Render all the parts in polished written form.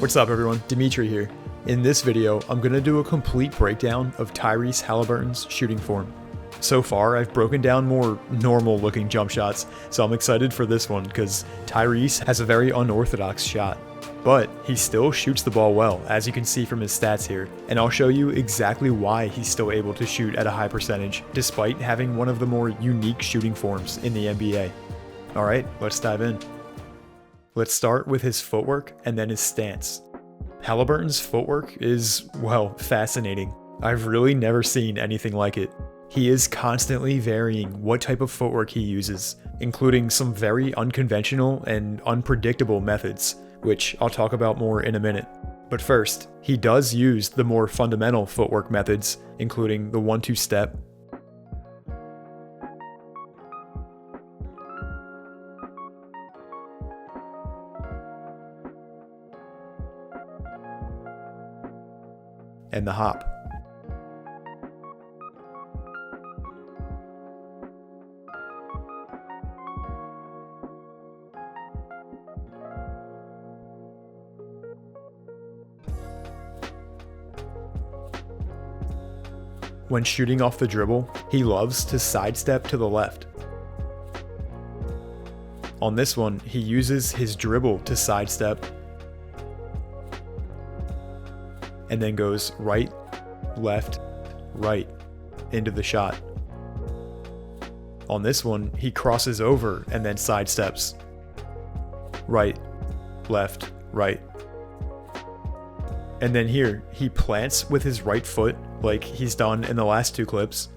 What's up everyone, Dimitri here. In this video, I'm going to do a complete breakdown of Tyrese Haliburton's shooting form. So far, I've broken down more normal looking jump shots, so I'm excited for this one because Tyrese has a very unorthodox shot. But he still shoots the ball well, as you can see from his stats here, and I'll show you exactly why he's still able to shoot at a high percentage, despite having one of the more unique shooting forms in the NBA. Alright, let's dive in. Let's start with his footwork and then his stance. Haliburton's footwork is, well, fascinating. I've really never seen anything like it. He is constantly varying what type of footwork he uses, including some very unconventional and unpredictable methods, which I'll talk about more in a minute. But first, he does use the more fundamental footwork methods, including the 1-2 step, and the hop. When shooting off the dribble, he loves to sidestep to the left. On this one, he uses his dribble to sidestep and then goes right, left, right into the shot. On this one, he crosses over and then sidesteps. Right, left, right. And then here, he plants with his right foot like he's done in the last two clips,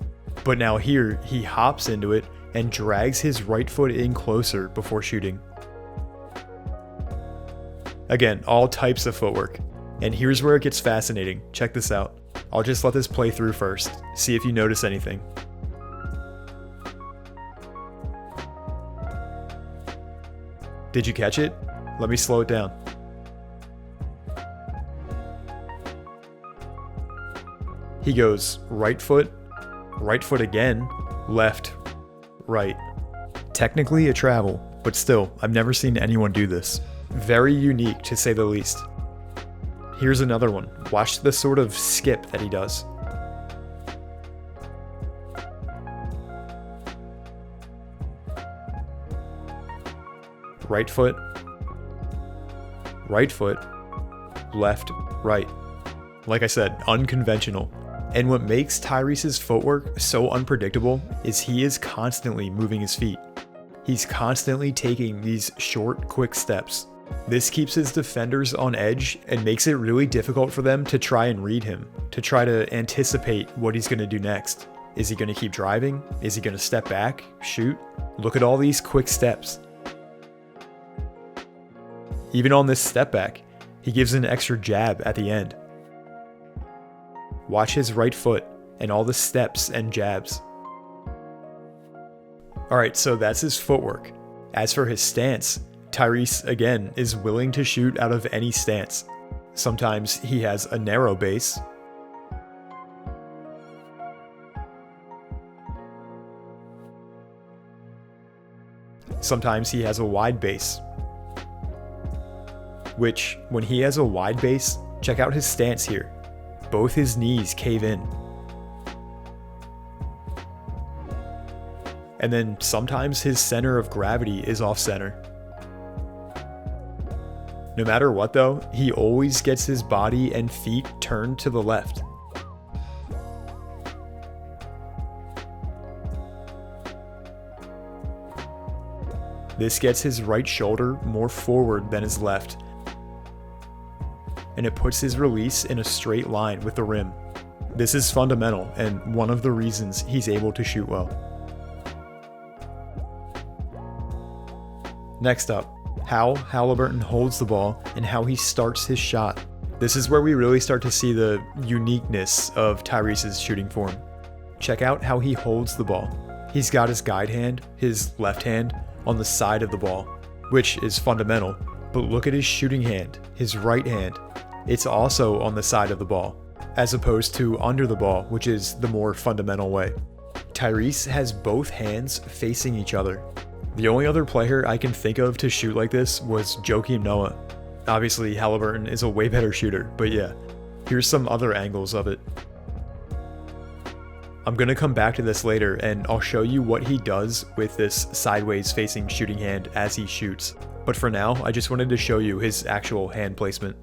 but now here, he hops into it and drags his right foot in closer before shooting. Again, all types of footwork. And here's where it gets fascinating. Check this out. I'll just let this play through first, see if you notice anything. Did you catch it? Let me slow it down. He goes right foot again, left, right. Technically a travel, but still, I've never seen anyone do this. Very unique to say the least. Here's another one. Watch the sort of skip that he does. Right foot, left, right. Like I said, unconventional. And what makes Tyrese's footwork so unpredictable is he is constantly moving his feet. He's constantly taking these short, quick steps. This keeps his defenders on edge and makes it really difficult for them to try and read him, to try to anticipate what he's going to do next. Is he going to keep driving? Is he going to step back, shoot? Look at all these quick steps. Even on this step back, he gives an extra jab at the end. Watch his right foot and all the steps and jabs. Alright, so that's his footwork. As for his stance, Tyrese, again, is willing to shoot out of any stance. Sometimes he has a narrow base. Sometimes he has a wide base. Which, when he has a wide base, check out his stance here. Both his knees cave in. And then sometimes his center of gravity is off center. No matter what though, he always gets his body and feet turned to the left. This gets his right shoulder more forward than his left, and it puts his release in a straight line with the rim. This is fundamental and one of the reasons he's able to shoot well. Next up, how Haliburton holds the ball and how he starts his shot. This is where we really start to see the uniqueness of Tyrese's shooting form. Check out how he holds the ball. He's got his guide hand, his left hand, on the side of the ball, which is fundamental, but look at his shooting hand, his right hand. It's also on the side of the ball, as opposed to under the ball, which is the more fundamental way. Tyrese has both hands facing each other. The only other player I can think of to shoot like this was Joakim Noah. Obviously, Haliburton is a way better shooter, but yeah, here's some other angles of it. I'm gonna come back to this later and I'll show you what he does with this sideways facing shooting hand as he shoots. But for now, I just wanted to show you his actual hand placement.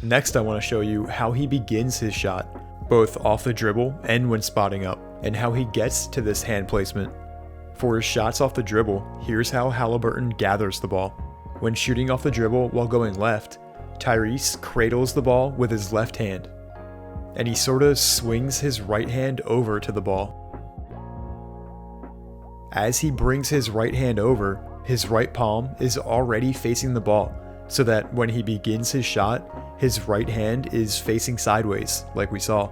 Next, I want to show you how he begins his shot, both off the dribble and when spotting up, and how he gets to this hand placement. For his shots off the dribble, here's how Haliburton gathers the ball. When shooting off the dribble while going left, Tyrese cradles the ball with his left hand, and he sorta swings his right hand over to the ball. As he brings his right hand over, his right palm is already facing the ball, so that when he begins his shot, his right hand is facing sideways, like we saw.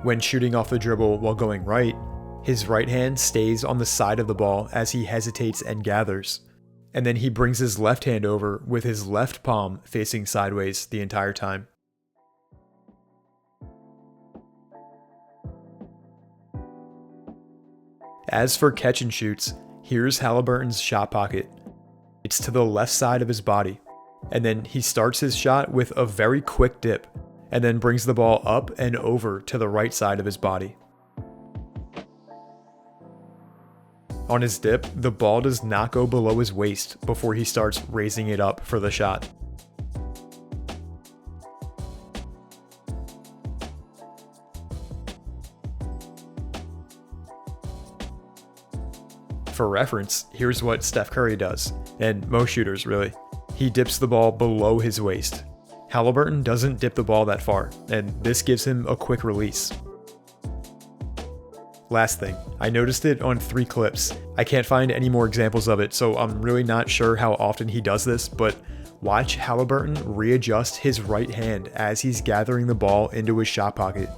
When shooting off the dribble while going right, his right hand stays on the side of the ball as he hesitates and gathers, and then he brings his left hand over with his left palm facing sideways the entire time. As for catch and shoots, here's Haliburton's shot pocket. It's to the left side of his body, and then he starts his shot with a very quick dip, and then brings the ball up and over to the right side of his body. On his dip, the ball does not go below his waist before he starts raising it up for the shot. For reference, here's what Steph Curry does, and most shooters really. He dips the ball below his waist. Haliburton doesn't dip the ball that far, and this gives him a quick release. Last thing, I noticed it on 3 clips. I can't find any more examples of it, so I'm really not sure how often he does this, but watch Haliburton readjust his right hand as he's gathering the ball into his shot pocket.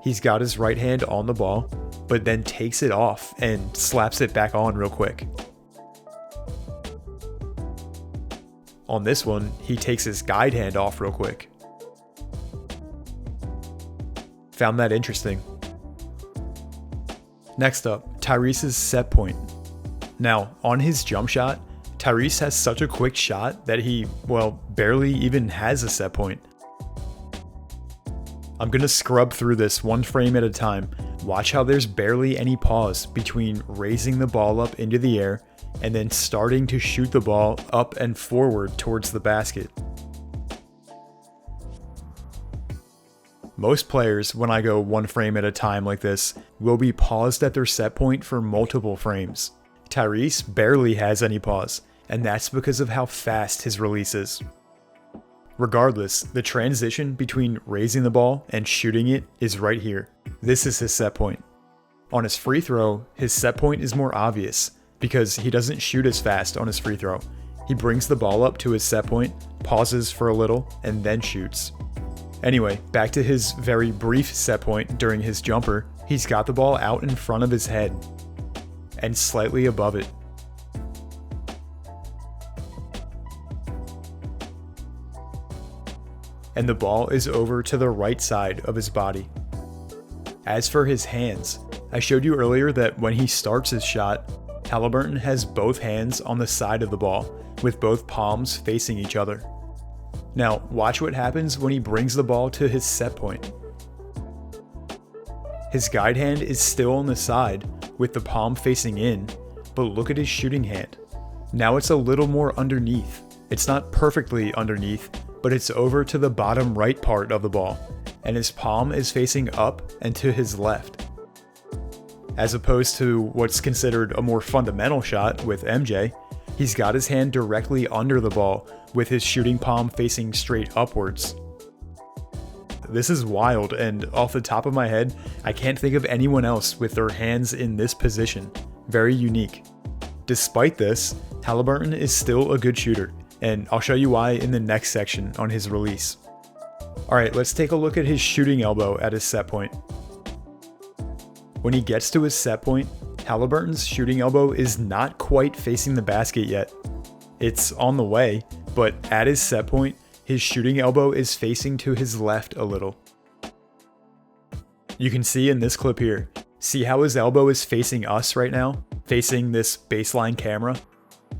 He's got his right hand on the ball, but then takes it off and slaps it back on real quick. On this one, he takes his guide hand off real quick. Found that interesting. Next up, Tyrese's set point. Now, on his jump shot, Tyrese has such a quick shot that he, barely even has a set point. I'm gonna scrub through this one frame at a time. Watch how there's barely any pause between raising the ball up into the air and then starting to shoot the ball up and forward towards the basket. Most players, when I go one frame at a time like this, will be paused at their set point for multiple frames. Tyrese barely has any pause, and that's because of how fast his release is. Regardless, the transition between raising the ball and shooting it is right here. This is his set point. On his free throw, his set point is more obvious because he doesn't shoot as fast on his free throw. He brings the ball up to his set point, pauses for a little, and then shoots. Anyway, back to his very brief set point during his jumper. He's got the ball out in front of his head and slightly above it. And the ball is over to the right side of his body. As for his hands, I showed you earlier that when he starts his shot, Haliburton has both hands on the side of the ball, with both palms facing each other. Now, watch what happens when he brings the ball to his set point. His guide hand is still on the side, with the palm facing in, but look at his shooting hand. Now it's a little more underneath. It's not perfectly underneath, but it's over to the bottom right part of the ball, and his palm is facing up and to his left. As opposed to what's considered a more fundamental shot with MJ, he's got his hand directly under the ball with his shooting palm facing straight upwards. This is wild, and off the top of my head, I can't think of anyone else with their hands in this position. Very unique. Despite this, Haliburton is still a good shooter, and I'll show you why in the next section on his release. Alright, let's take a look at his shooting elbow at his set point. When he gets to his set point, Haliburton's shooting elbow is not quite facing the basket yet. It's on the way, but at his set point, his shooting elbow is facing to his left a little. You can see in this clip here, see how his elbow is facing us right now, facing this baseline camera?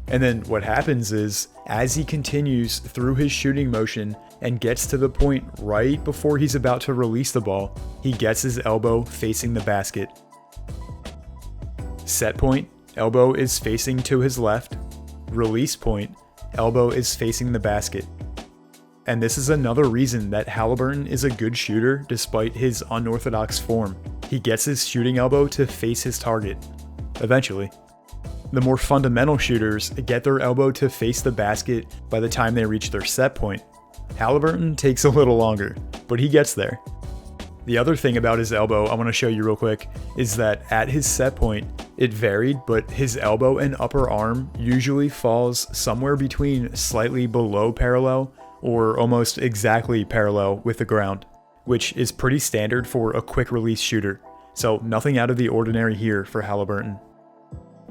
And then what happens is, as he continues through his shooting motion and gets to the point right before he's about to release the ball, he gets his elbow facing the basket. Set point, elbow is facing to his left. Release point, elbow is facing the basket. And this is another reason that Haliburton is a good shooter despite his unorthodox form. He gets his shooting elbow to face his target. Eventually. The more fundamental shooters get their elbow to face the basket by the time they reach their set point. Haliburton takes a little longer, but he gets there. The other thing about his elbow I want to show you real quick is that at his set point, it varied, but his elbow and upper arm usually falls somewhere between slightly below parallel or almost exactly parallel with the ground, which is pretty standard for a quick release shooter, so nothing out of the ordinary here for Haliburton.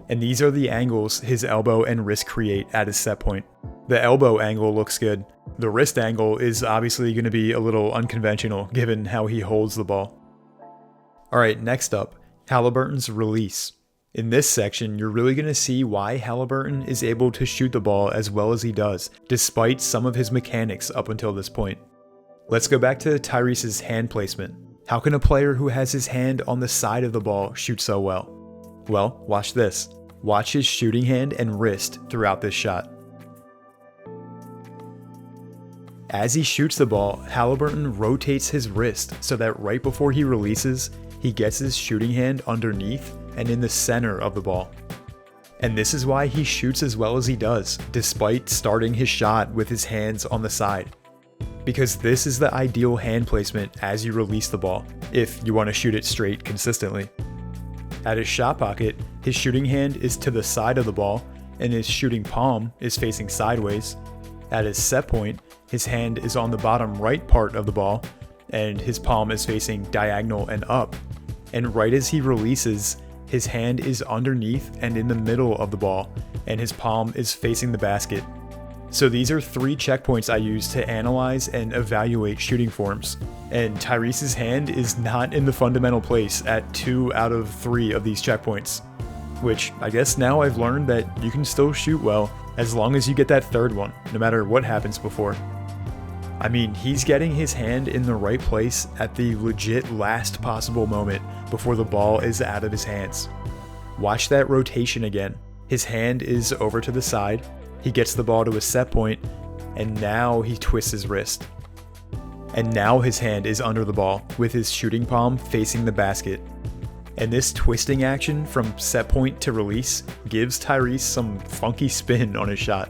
And these are the angles his elbow and wrist create at his set point. The elbow angle looks good. The wrist angle is obviously going to be a little unconventional given how he holds the ball. Alright, next up, Haliburton's release. In this section, you're really going to see why Haliburton is able to shoot the ball as well as he does, despite some of his mechanics up until this point. Let's go back to Tyrese's hand placement. How can a player who has his hand on the side of the ball shoot so well? Well, watch this. Watch his shooting hand and wrist throughout this shot. As he shoots the ball, Haliburton rotates his wrist so that right before he releases, he gets his shooting hand underneath and in the center of the ball. And this is why he shoots as well as he does, despite starting his shot with his hands on the side. Because this is the ideal hand placement as you release the ball, if you want to shoot it straight consistently. At his shot pocket, his shooting hand is to the side of the ball, and his shooting palm is facing sideways. At his set point, his hand is on the bottom right part of the ball, and his palm is facing diagonal and up. And right as he releases, his hand is underneath and in the middle of the ball, and his palm is facing the basket. So these are 3 checkpoints I use to analyze and evaluate shooting forms, and Tyrese's hand is not in the fundamental place at 2 out of 3 of these checkpoints, which I guess now I've learned that you can still shoot well as long as you get that 3rd one, no matter what happens before. I mean, he's getting his hand in the right place at the legit last possible moment before the ball is out of his hands. Watch that rotation again. His hand is over to the side, he gets the ball to a set point, and now he twists his wrist. And now his hand is under the ball, with his shooting palm facing the basket. And this twisting action from set point to release gives Tyrese some funky spin on his shot.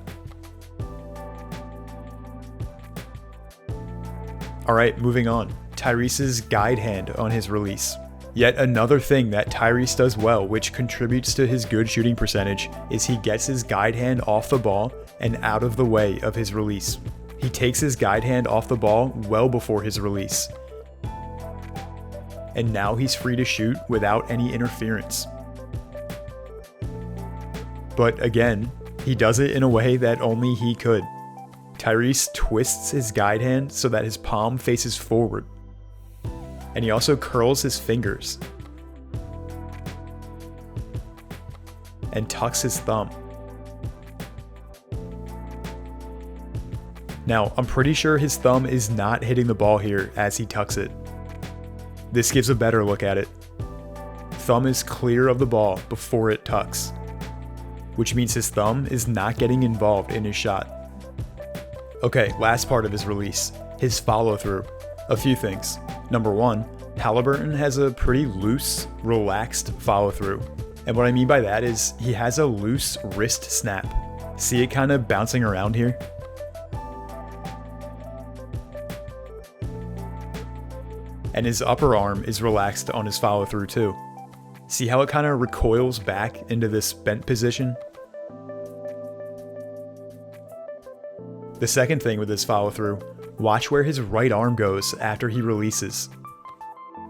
Alright, moving on. Tyrese's guide hand on his release. Yet another thing that Tyrese does well, which contributes to his good shooting percentage, is he gets his guide hand off the ball and out of the way of his release. He takes his guide hand off the ball well before his release. And now he's free to shoot without any interference. But again, he does it in a way that only he could. Tyrese twists his guide hand so that his palm faces forward. And he also curls his fingers and tucks his thumb. Now, I'm pretty sure his thumb is not hitting the ball here as he tucks it. This gives a better look at it. Thumb is clear of the ball before it tucks, which means his thumb is not getting involved in his shot. Okay, last part of his release, his follow-through. A few things. Number 1, Haliburton has a pretty loose, relaxed follow-through. And what I mean by that is he has a loose wrist snap. See it kind of bouncing around here? And his upper arm is relaxed on his follow-through too. See how it kind of recoils back into this bent position? The second thing with this follow-through, watch where his right arm goes after he releases.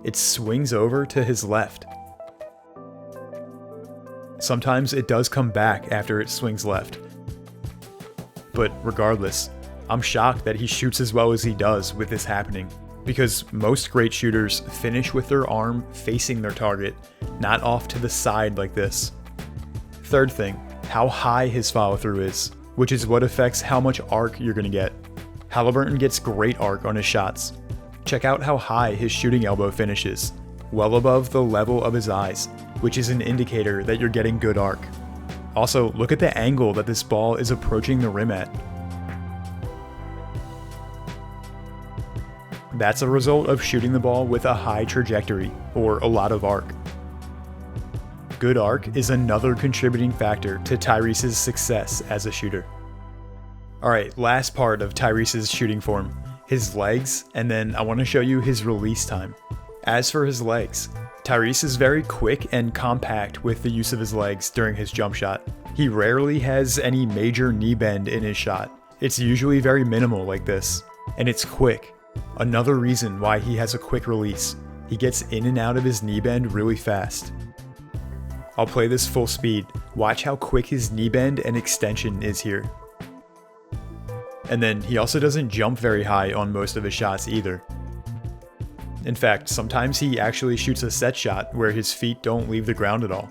It swings over to his left. Sometimes it does come back after it swings left. But regardless, I'm shocked that he shoots as well as he does with this happening, because most great shooters finish with their arm facing their target, not off to the side like this. Third thing, how high his follow-through is, which is what affects how much arc you're going to get. Haliburton gets great arc on his shots. Check out how high his shooting elbow finishes, well above the level of his eyes, which is an indicator that you're getting good arc. Also, look at the angle that this ball is approaching the rim at. That's a result of shooting the ball with a high trajectory, or a lot of arc. Good arc is another contributing factor to Tyrese's success as a shooter. Alright, last part of Tyrese's shooting form, his legs, and then I want to show you his release time. As for his legs, Tyrese is very quick and compact with the use of his legs during his jump shot. He rarely has any major knee bend in his shot. It's usually very minimal like this, and it's quick. Another reason why he has a quick release. He gets in and out of his knee bend really fast. I'll play this full speed. Watch how quick his knee bend and extension is here. And then he also doesn't jump very high on most of his shots either. In fact, sometimes he actually shoots a set shot where his feet don't leave the ground at all.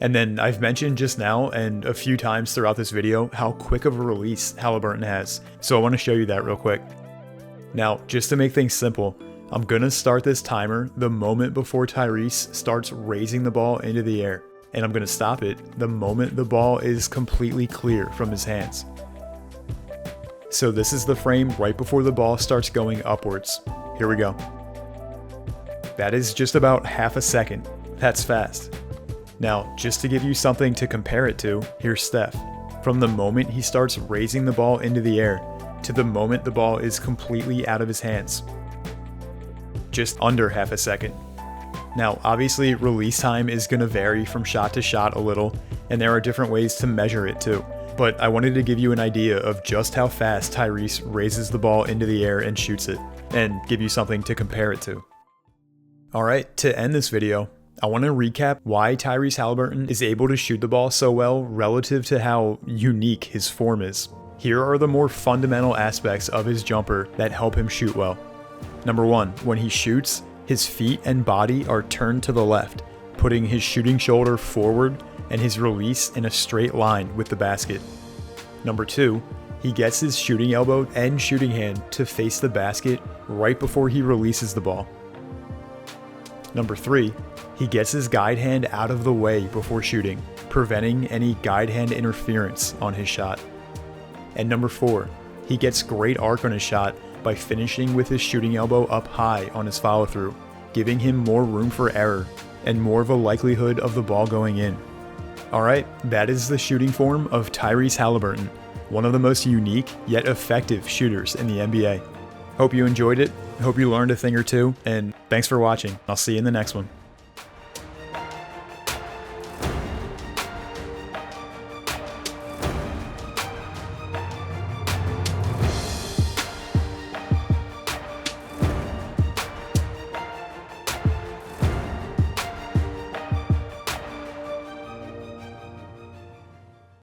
And then I've mentioned just now and a few times throughout this video how quick of a release Haliburton has, so I want to show you that real quick. Now, just to make things simple, I'm gonna start this timer the moment before Tyrese starts raising the ball into the air, and I'm gonna stop it the moment the ball is completely clear from his hands. So this is the frame right before the ball starts going upwards. Here we go. That is just about half a second. That's fast. Now, just to give you something to compare it to, here's Steph. From the moment he starts raising the ball into the air to the moment the ball is completely out of his hands. Just under half a second. Now, obviously, release time is going to vary from shot to shot a little, and there are different ways to measure it too. But I wanted to give you an idea of just how fast Tyrese raises the ball into the air and shoots it, and give you something to compare it to. Alright, to end this video, I want to recap why Tyrese Haliburton is able to shoot the ball so well relative to how unique his form is. Here are the more fundamental aspects of his jumper that help him shoot well. Number 1, when he shoots, his feet and body are turned to the left, putting his shooting shoulder forward and his release in a straight line with the basket. Number 2, he gets his shooting elbow and shooting hand to face the basket right before he releases the ball. Number 3, he gets his guide hand out of the way before shooting, preventing any guide hand interference on his shot. And number 4, he gets great arc on his shot by finishing with his shooting elbow up high on his follow-through, giving him more room for error and more of a likelihood of the ball going in. Alright, that is the shooting form of Tyrese Haliburton, one of the most unique yet effective shooters in the NBA. Hope you enjoyed it, hope you learned a thing or two, and thanks for watching. I'll see you in the next one.